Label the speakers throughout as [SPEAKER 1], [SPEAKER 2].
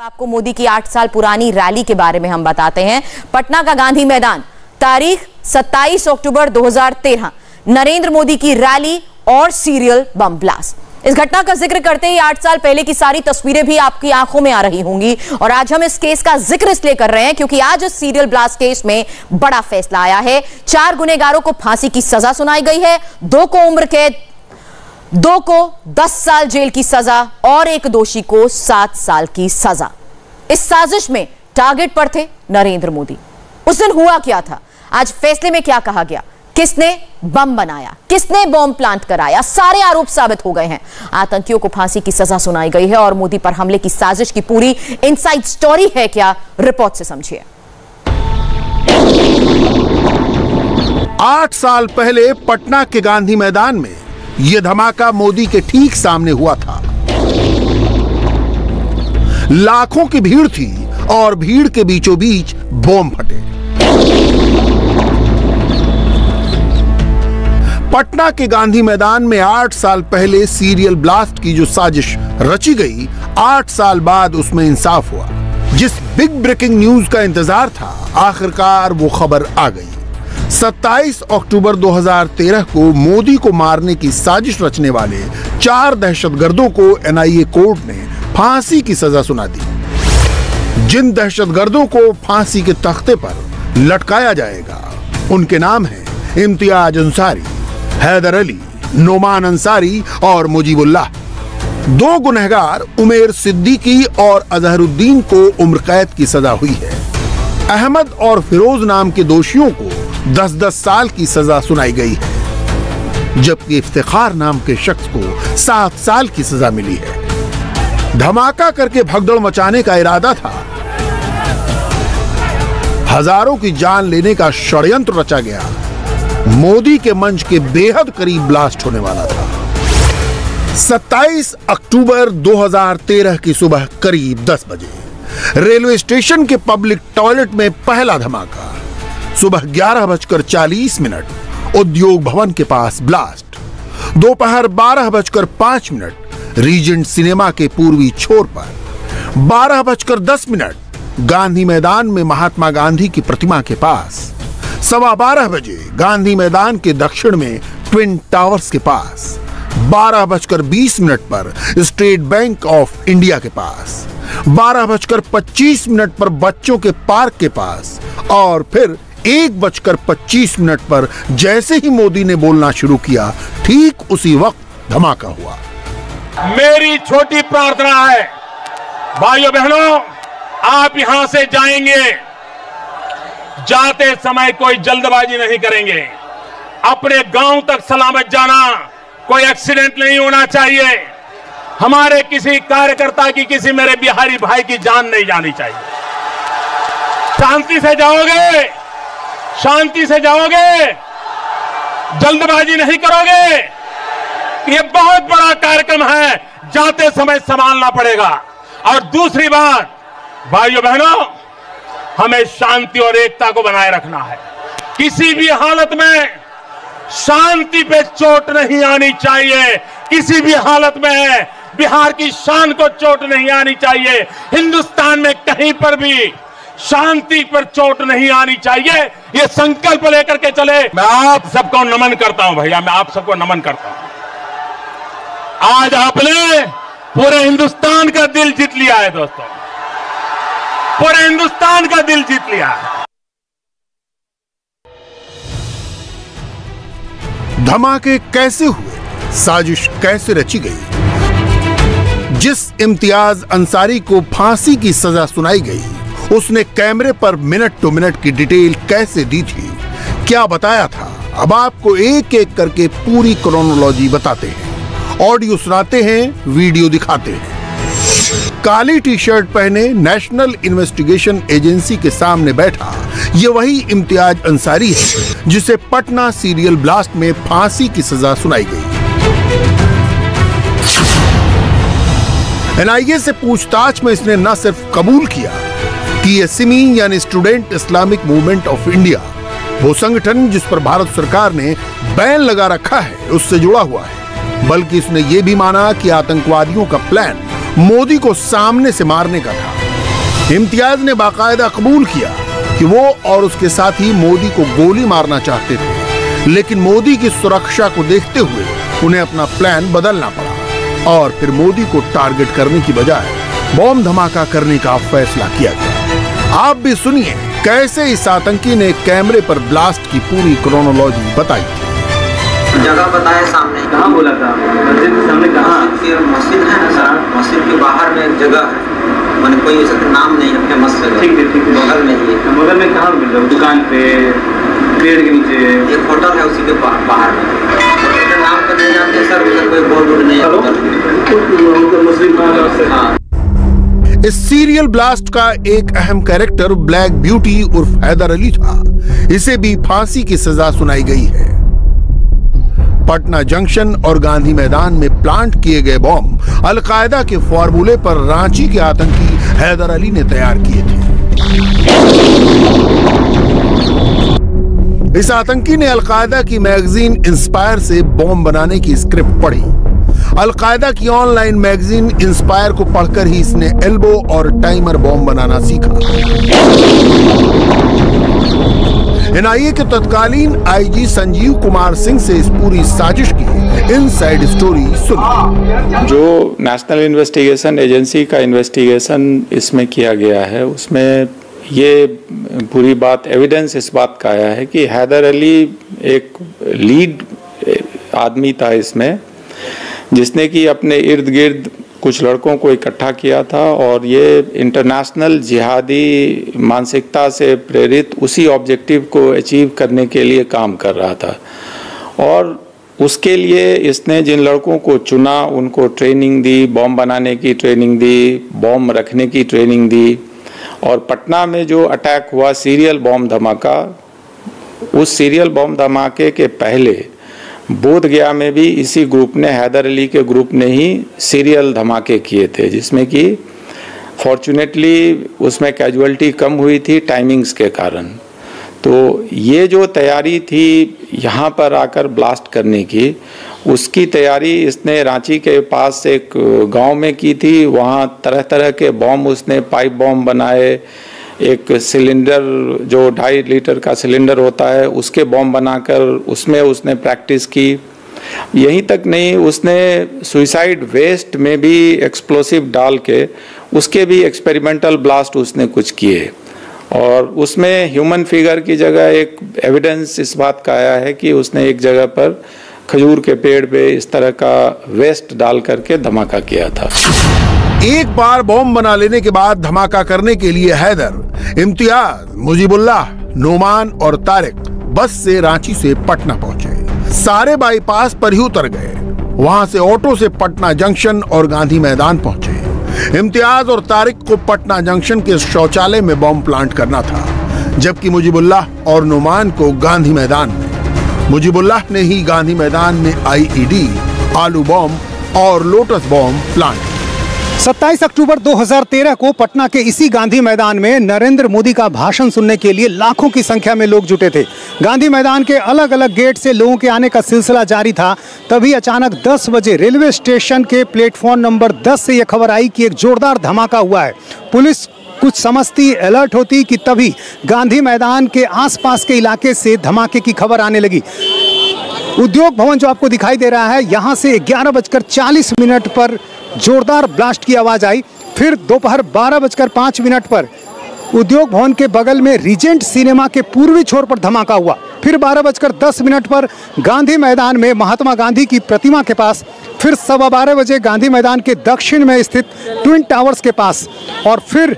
[SPEAKER 1] आपको मोदी की 8 साल पुरानी रैली के बारे में हम बताते हैं। पटना का गांधी मैदान, तारीख 27 अक्टूबर 2013, नरेंद्र मोदी की रैली और सीरियल बम ब्लास्ट। इस घटना का जिक्र करते ही 8 साल पहले की सारी तस्वीरें भी आपकी आंखों में आ रही होंगी। और आज हम इस केस का जिक्र इसलिए कर रहे हैं क्योंकि आज इस सीरियल ब्लास्ट केस में बड़ा फैसला आया है। 4 गुनहगारों को फांसी की सजा सुनाई गई है, 2 को उम्र कैद, 2 को 10 साल जेल की सजा और एक दोषी को 7 साल की सजा। इस साजिश में टारगेट पर थे नरेंद्र मोदी। उस दिन हुआ क्या था, आज फैसले में क्या कहा गया, किसने बम बनाया, किसने बॉम्ब प्लांट कराया, सारे आरोप साबित हो गए हैं। आतंकियों को फांसी की सजा सुनाई गई है और मोदी पर हमले की साजिश की पूरी इनसाइड स्टोरी है क्या, रिपोर्ट से समझिए।
[SPEAKER 2] 8 साल पहले पटना के गांधी मैदान में यह धमाका मोदी के ठीक सामने हुआ था। लाखों की भीड़ थी और भीड़ के बीचों बीच बॉम्ब फटे। पटना के गांधी मैदान में 8 साल पहले सीरियल ब्लास्ट की जो साजिश रची गई, 8 साल बाद उसमें इंसाफ हुआ। जिस बिग ब्रेकिंग न्यूज का इंतजार था, आखिरकार वो खबर आ गई। 27 अक्टूबर 2013 को मोदी को मारने की साजिश रचने वाले 4 दहशतगर्दों को एनआईए कोर्ट ने फांसी की सजा सुना दी। जिन दहशतगर्दों को फांसी के तख्ते पर लटकाया जाएगा, उनके नाम हैं इम्तियाज अंसारी, हैदर अली, नोमान अंसारी और मुजीबुल्लाह। 2 गुनहगार उमेर सिद्दीकी और अजहरुद्दीन को उम्र कैद की सजा हुई है। अहमद और फिरोज नाम के दोषियों को 10-10 साल की सजा सुनाई गई है, जबकि इफ्तिखार नाम के शख्स को 7 साल की सजा मिली है। धमाका करके भगदड़ मचाने का इरादा था, हजारों की जान लेने का षड्यंत्र रचा गया। मोदी के मंच के बेहद करीब ब्लास्ट होने वाला था। 27 अक्टूबर 2013 की सुबह करीब 10 बजे रेलवे स्टेशन के पब्लिक टॉयलेट में पहला धमाका। सुबह 11:40 उद्योग भवन के पास ब्लास्ट। दोपहर 12:05 रीजेंट सिनेमा के पूर्वी छोर पर। 12:10 गांधी मैदान में महात्मा गांधी की प्रतिमा के पास। 12:15 बजे गांधी मैदान के दक्षिण में ट्विन टावर्स के पास। 12:20 पर स्टेट बैंक ऑफ इंडिया के पास। 12:25 पर बच्चों के पार्क के पास और फिर 1:25 पर जैसे ही मोदी ने बोलना शुरू किया, ठीक उसी वक्त धमाका हुआ।
[SPEAKER 3] मेरी छोटी प्रार्थना है, भाइयों बहनों, आप यहां से जाएंगे, जाते समय कोई जल्दबाजी नहीं करेंगे। अपने गांव तक सलामत जाना, कोई एक्सीडेंट नहीं होना चाहिए। हमारे किसी कार्यकर्ता की, किसी मेरे बिहारी भाई की जान नहीं जानी चाहिए। शांति से जाओगे, शांति से जाओगे, जल्दबाजी नहीं करोगे। ये बहुत बड़ा कार्यक्रम है, जाते समय संभालना पड़ेगा। और दूसरी बात, भाइयों बहनों, हमें शांति और एकता को बनाए रखना है। किसी भी हालत में शांति पे चोट नहीं आनी चाहिए। किसी भी हालत में बिहार की शान को चोट नहीं आनी चाहिए। हिंदुस्तान में कहीं पर भी शांति पर चोट नहीं आनी चाहिए। ये संकल्प लेकर के चले। मैं आप सबको नमन करता हूं भैया, मैं आप सबको नमन करता हूं। आज आपने पूरे हिंदुस्तान का दिल जीत लिया है दोस्तों, पूरे हिंदुस्तान का दिल जीत लिया है।
[SPEAKER 2] धमाके कैसे हुए, साजिश कैसे रची गई? जिस इम्तियाज अंसारी को फांसी की सजा सुनाई गई, उसने कैमरे पर मिनट टू मिनट की डिटेल कैसे दी थी, क्या बताया था? अब आपको एक एक करके पूरी क्रोनोलॉजी बताते हैं। ऑडियो सुनाते हैं, वीडियो दिखाते हैं। काली टी शर्ट पहने नेशनल इन्वेस्टिगेशन एजेंसी के सामने बैठा ये वही इम्तियाज अंसारी है जिसे पटना सीरियल ब्लास्ट में फांसी की सजा सुनाई गई। एनआईए से पूछताछ में इसने न सिर्फ कबूल किया कि ये सिमी यानी student Islamic movement of India, वो संगठन जिस पर भारत सरकार ने बैन लगा रखा है, उससे जुड़ा हुआ है, बल्कि इसने ये भी माना कि आतंकवादियों का प्लान मोदी को सामने से मारने का था। इम्तियाज ने बाकायदा कबूल किया कि वो और उसके साथी मोदी को गोली मारना चाहते थे, लेकिन मोदी की सुरक्षा को देखते हुए उन्हें अपना प्लान बदलना पड़ा और फिर मोदी को टारगेट करने की बजाय बॉम्ब धमाका करने का फैसला किया गया। आप भी सुनिए कैसे इस आतंकी ने कैमरे पर ब्लास्ट की पूरी क्रोनोलॉजी बताई थी।
[SPEAKER 4] जगह बताया सामने।
[SPEAKER 5] कहाँ बोला था? मस्जिद के सामने कहाँ?
[SPEAKER 4] मस्जिद है ना सर, मस्जिद के बाहर में एक जगह है, मैंने कोई ऐसा नाम नहीं है, फेमस जगह।
[SPEAKER 5] ठीक है।
[SPEAKER 4] बगल में ही है।
[SPEAKER 5] बगल में कहाँ मिल रहा है? दुकान पे, पेड़ के नीचे?
[SPEAKER 4] एक होटल है उसी के बाहर में। नाम तो नहीं जानते सर, उधर कोई बोर्ड नहीं है। मुस्लिम।
[SPEAKER 2] इस सीरियल ब्लास्ट का एक अहम कैरेक्टर ब्लैक ब्यूटी उर्फ हैदर अली था। इसे भी फांसी की सजा सुनाई गई है। पटना जंक्शन और गांधी मैदान में प्लांट किए गए बॉम्ब अलकायदा के फॉर्मूले पर रांची के आतंकी हैदर अली ने तैयार किए थे। इस आतंकी ने अलकायदा की मैगजीन इंस्पायर से बॉम्ब बनाने की स्क्रिप्ट पढ़ी। अलकायदा की ऑनलाइन मैगजीन इंस्पायर को पढ़कर ही इसने एल्बो और टाइमर बॉम्ब बनाना सीखा। एनआईए के तत्कालीन आईजी संजीव कुमार सिंह से इस पूरी साजिश की इनसाइड स्टोरी सुनी।
[SPEAKER 6] जो नेशनल इन्वेस्टिगेशन एजेंसी का इन्वेस्टिगेशन इसमें किया गया है, उसमें ये पूरी बात एविडेंस इस बात का आया है कि हैदर अली एक लीड आदमी था इसमें, जिसने कि अपने इर्द गिर्द कुछ लड़कों को इकट्ठा किया था और ये इंटरनेशनल जिहादी मानसिकता से प्रेरित उसी ऑब्जेक्टिव को अचीव करने के लिए काम कर रहा था। और उसके लिए इसने जिन लड़कों को चुना उनको ट्रेनिंग दी, बॉम्ब बनाने की ट्रेनिंग दी, बॉम्ब रखने की ट्रेनिंग दी। और पटना में जो अटैक हुआ सीरियल बॉम्ब धमाका, उस सीरियल बॉम्ब धमाके के पहले बोध गया में भी इसी ग्रुप ने, हैदर अली के ग्रुप ने ही सीरियल धमाके किए थे, जिसमें कि फॉर्चुनेटली उसमें कैजुअलिटी कम हुई थी टाइमिंग्स के कारण। तो ये जो तैयारी थी यहाँ पर आकर ब्लास्ट करने की, उसकी तैयारी इसने रांची के पास एक गांव में की थी। वहाँ तरह तरह के बॉम्ब उसने, पाइप बॉम्ब बनाए, एक सिलेंडर जो 2.5 लीटर का सिलेंडर होता है उसके बॉम्ब बनाकर उसमें उसने प्रैक्टिस की। यहीं तक नहीं, उसने सुसाइड वेस्ट में भी एक्सप्लोसिव डाल के उसके भी एक्सपेरिमेंटल ब्लास्ट उसने कुछ किए। और उसमें ह्यूमन फिगर की जगह एक एविडेंस इस बात का आया है कि उसने एक जगह पर खजूर के पेड़ पे इस तरह का वेस्ट डाल करके धमाका किया था।
[SPEAKER 2] एक बार बॉम्ब बना लेने के बाद धमाका करने के लिए हैदर, इम्तियाज, मुजीबुल्लाह, नोमान और तारिक बस से रांची से पटना पहुंचे। सारे बाईपास पर ही उतर गए। वहां से ऑटो से पटना जंक्शन और गांधी मैदान पहुंचे। इम्तियाज और तारिक को पटना जंक्शन के शौचालय में बॉम्ब प्लांट करना था, जबकि मुजीबुल्लाह और नोमान को गांधी मैदान में। मुजीबुल्लाह ने ही गांधी मैदान में आईईडी, आलू बॉम्ब और लोटस बॉम्ब प्लांट।
[SPEAKER 7] 27 अक्टूबर 2013 को पटना के इसी गांधी मैदान में नरेंद्र मोदी का भाषण सुनने के लिए लाखों की संख्या में लोग जुटे थे। गांधी मैदान के अलग अलग गेट से लोगों के आने का सिलसिला जारी था। तभी अचानक 10 बजे रेलवे स्टेशन के प्लेटफॉर्म नंबर 10 से यह खबर आई कि एक जोरदार धमाका हुआ है। पुलिस कुछ समझती, अलर्ट होती कि तभी गांधी मैदान के आसपास के इलाके से धमाके की खबर आने लगी। उद्योग भवन जो आपको दिखाई दे रहा है, यहाँ से 11:40 पर जोरदार ब्लास्ट की आवाज आई। फिर दोपहर 12:05 पर उद्योग भवन के बगल में रीजेंट सिनेमा के पूर्वी छोर पर धमाका हुआ। फिर 12:10 पर गांधी मैदान में महात्मा गांधी की प्रतिमा के पास, फिर 12:15 बजे गांधी मैदान के दक्षिण में स्थित ट्विन टावर्स के पास, और फिर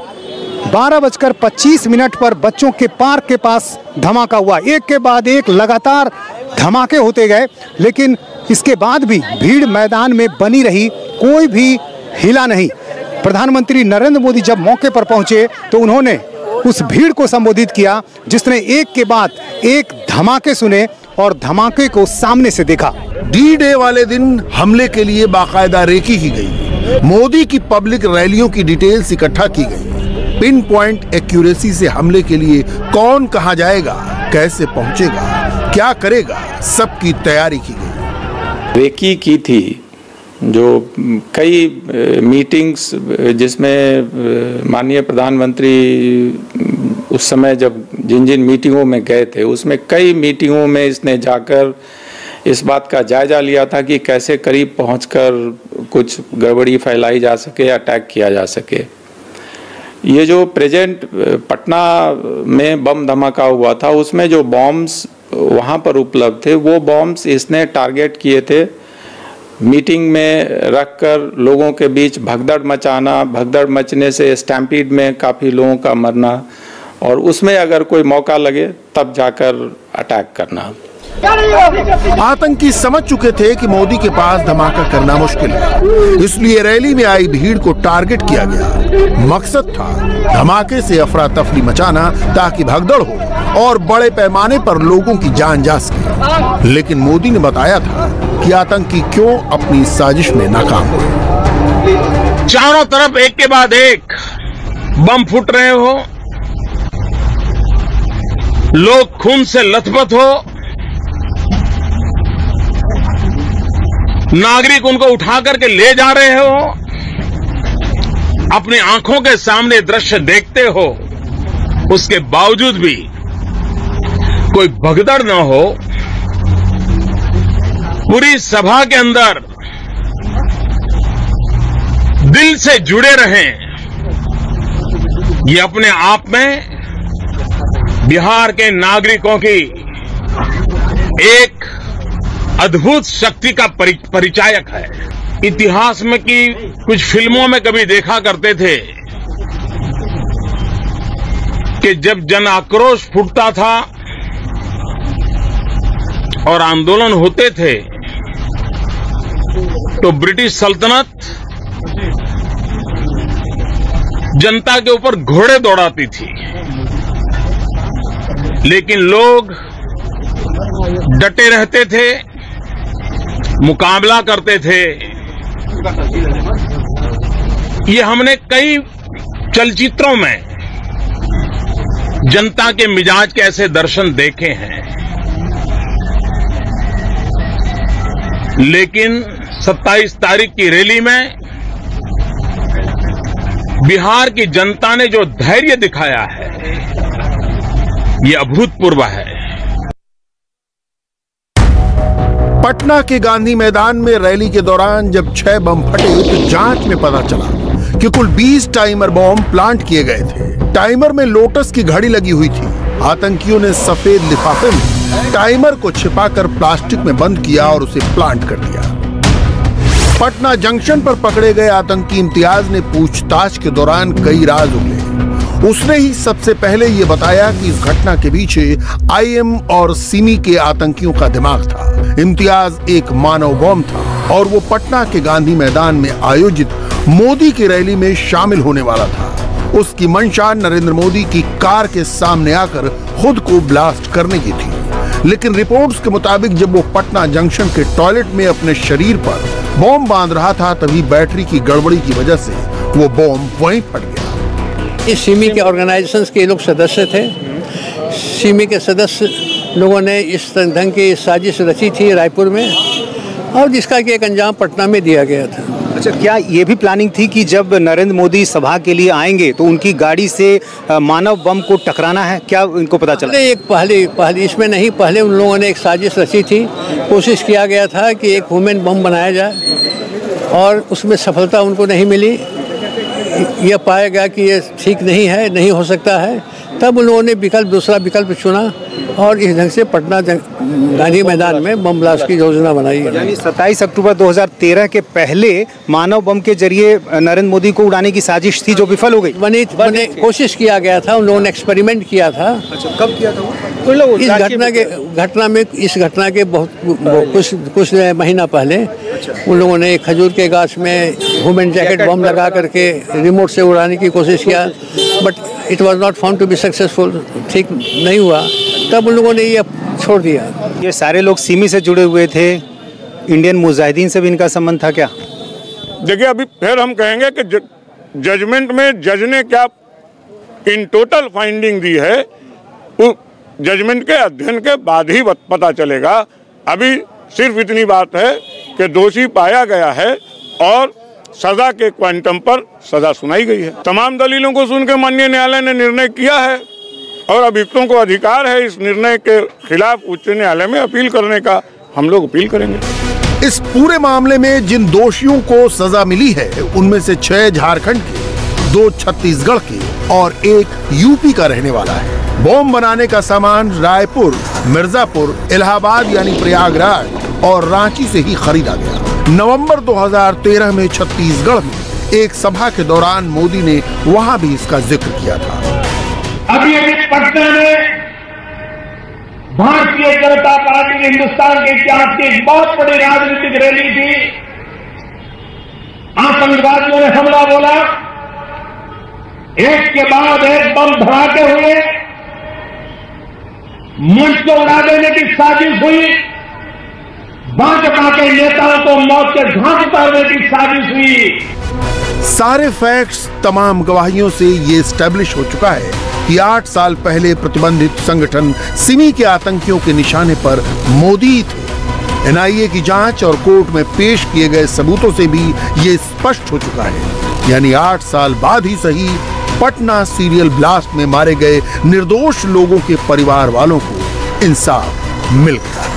[SPEAKER 7] 12:25 पर बच्चों के पार्क के पास धमाका हुआ। एक के बाद एक लगातार धमाके होते गए, लेकिन इसके बाद भी भीड़ मैदान में बनी रही, कोई भी हिला नहीं। प्रधानमंत्री नरेंद्र मोदी जब मौके पर पहुंचे तो उन्होंने उस भीड़ को संबोधित किया, जिसने एक के बाद एक धमाके सुने और धमाके को सामने से देखा।
[SPEAKER 2] डी डे वाले दिन हमले के लिए बाकायदा रेकी की गई। मोदी की पब्लिक रैलियों की डिटेल्स इकट्ठा की गई। पिन पॉइंट एक्यूरेसी से हमले के लिए कौन कहां जाएगा, कैसे पहुंचेगा, क्या करेगा, सबकी तैयारी की गई।
[SPEAKER 6] रेकी की थी जो कई मीटिंग्स जिसमें माननीय प्रधानमंत्री उस समय जब जिन जिन मीटिंगों में गए थे उसमें कई मीटिंगों में इसने जाकर इस बात का जायजा लिया था कि कैसे करीब पहुंचकर कुछ गड़बड़ी फैलाई जा सके, अटैक किया जा सके। ये जो प्रेजेंट पटना में बम धमाका हुआ था उसमें जो बॉम्ब्स वहाँ पर उपलब्ध थे वो बॉम्ब्स इसने टारगेट किए थे मीटिंग में रखकर लोगों के बीच भगदड़ मचाना, भगदड़ मचने से स्टैम्पीड में काफ़ी लोगों का मरना और उसमें अगर कोई मौका लगे तब जाकर अटैक करना।
[SPEAKER 2] आतंकी समझ चुके थे कि मोदी के पास धमाका करना मुश्किल है, इसलिए रैली में आई भीड़ को टारगेट किया गया। मकसद था धमाके से अफरा तफरी मचाना ताकि भगदड़ हो और बड़े पैमाने पर लोगों की जान जा सके। लेकिन मोदी ने बताया था कि आतंकी क्यों अपनी साजिश में नाकाम हुए।
[SPEAKER 3] चारों तरफ एक के बाद एक बम फूट रहे हो, लोग खून से लथपथ हो, नागरिक उनको उठा करके ले जा रहे हो, अपनी आंखों के सामने दृश्य देखते हो, उसके बावजूद भी कोई भगदड़ न हो, पूरी सभा के अंदर दिल से जुड़े रहें, ये अपने आप में बिहार के नागरिकों की एक अद्भुत शक्ति का परिचायक है। इतिहास में की कुछ फिल्मों में कभी देखा करते थे कि जब जन आक्रोश फूटता था और आंदोलन होते थे तो ब्रिटिश सल्तनत जनता के ऊपर घोड़े दौड़ाती थी, लेकिन लोग डटे रहते थे, मुकाबला करते थे। ये हमने कई चलचित्रों में जनता के मिजाज के ऐसे दर्शन देखे हैं, लेकिन 27 तारीख की रैली में बिहार की जनता ने जो धैर्य दिखाया है ये अभूतपूर्व है।
[SPEAKER 2] पटना के गांधी मैदान में रैली के दौरान जब 6 बम फटे तो जांच में पता चला कि कुल 20 टाइमर बम प्लांट किए गए थे। टाइमर में लोटस की घड़ी लगी हुई थी। आतंकियों ने सफेद लिफाफे में टाइमर को छिपाकर प्लास्टिक में बंद किया और उसे प्लांट कर दिया। पटना जंक्शन पर पकड़े गए आतंकी इम्तियाज ने पूछताछ के दौरान कई राज उगले। उसने ही सबसे पहले ये बताया कि इस घटना के पीछे आईएम और सिमी के आतंकियों का दिमाग था। इम्तियाज एक मानव बम था और वो पटना के गांधी मैदान में आयोजित मोदी की रैली में शामिल होने वाला था। उसकी मंशा नरेंद्र मोदी की कार के सामने आकर खुद को ब्लास्ट करने की थी, लेकिन रिपोर्ट्स के मुताबिक जब वो पटना जंक्शन के टॉयलेट में अपने शरीर पर बम बांध रहा था तभी बैटरी की गड़बड़ी की वजह से वो बम वहीं फट गया।
[SPEAKER 8] इस सिमी के ऑर्गेनाइजेशंस के लोग सदस्य थे। सिमी के सदस्य लोगों ने इस ढंग की साजिश रची थी रायपुर में और जिसका कि एक अंजाम पटना में दिया गया था।
[SPEAKER 7] अच्छा, क्या ये भी प्लानिंग थी कि जब नरेंद्र मोदी सभा के लिए आएंगे तो उनकी गाड़ी से मानव बम को टकराना है? क्या इनको पता चला?
[SPEAKER 8] पहले इसमें नहीं, पहले उन लोगों ने एक साजिश रची थी। कोशिश किया गया था कि एक वुमेन बम बनाया जाए और उसमें सफलता उनको नहीं मिली। यह पाया गया कि ये ठीक नहीं है, नहीं हो सकता है। तब उन लोगों ने दूसरा विकल्प चुना और इस ढंग से पटना गांधी मैदान में बम ब्लास्ट की योजना बनाई है।
[SPEAKER 7] यानी 27 अक्टूबर 2013 के पहले मानव बम के जरिए नरेंद्र मोदी को उड़ाने की साजिश थी जो विफल हो गई।
[SPEAKER 8] बने कोशिश किया गया था, उन लोगों ने एक्सपेरिमेंट किया था।
[SPEAKER 7] अच्छा, कब किया था वो?
[SPEAKER 8] इस घटना के कुछ महीना पहले उन लोगों ने खजूर के गाछ में वुमेन जैकेट बम लगा करके रिमोट से उड़ाने की कोशिश किया, but it was not found to be successful. ठीक नहीं हुआ, तब उन लोगों ने ये छोड़ दिया।
[SPEAKER 7] ये सारे लोग सिमी से जुड़े हुए थे, इंडियन मुजाहिदीन से भी इनका संबंध था क्या?
[SPEAKER 9] देखिए, अभी फिर हम कहेंगे कि जजमेंट में जज ने क्या इन टोटल फाइंडिंग दी है, उस जजमेंट के अध्ययन के बाद ही पता चलेगा। अभी सिर्फ इतनी बात है कि दोषी पाया गया है और सजा के क्वांटम पर सजा सुनाई गई है। तमाम दलीलों को सुनकर माननीय न्यायालय ने निर्णय किया है और अभियुक्तों को अधिकार है इस निर्णय के खिलाफ उच्च न्यायालय में अपील करने का। हम लोग अपील करेंगे।
[SPEAKER 2] इस पूरे मामले में जिन दोषियों को सजा मिली है उनमें से 6 झारखंड के, 2 छत्तीसगढ़ के और 1 यूपी का रहने वाला है। बॉम्ब बनाने का सामान रायपुर, मिर्जापुर, इलाहाबाद यानी प्रयागराज और रांची से ही खरीदा गया। नवंबर 2013 में छत्तीसगढ़ में एक सभा के दौरान मोदी ने वहां भी इसका जिक्र किया था।
[SPEAKER 3] अभी पटना में भारतीय जनता पार्टी ने हिंदुस्तान के इतिहास की एक बहुत बड़ी राजनीतिक रैली थी। आतंकवादियों ने हमला बोला, एक के बाद एक बम धमाके हुए, मंच को उड़ा देने की साजिश हुई, भाजपा के नेताओं को मौत के घाट उतारने की साजिश हुई।
[SPEAKER 2] सारे फैक्ट्स, तमाम गवाहियों से ये एस्टैब्लिश हो चुका है कि 8 साल पहले प्रतिबंधित संगठन सिमी के आतंकियों के निशाने पर मोदी थे। एनआईए की जांच और कोर्ट में पेश किए गए सबूतों से भी ये स्पष्ट हो चुका है। यानी 8 साल बाद ही सही, पटना सीरियल ब्लास्ट में मारे गए निर्दोष लोगों के परिवार वालों को इंसाफ मिल गया।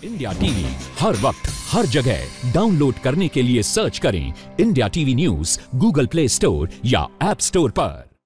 [SPEAKER 10] इंडिया टीवी हर वक्त हर जगह डाउनलोड करने के लिए सर्च करें India TV news Google play store या ऐप स्टोर पर।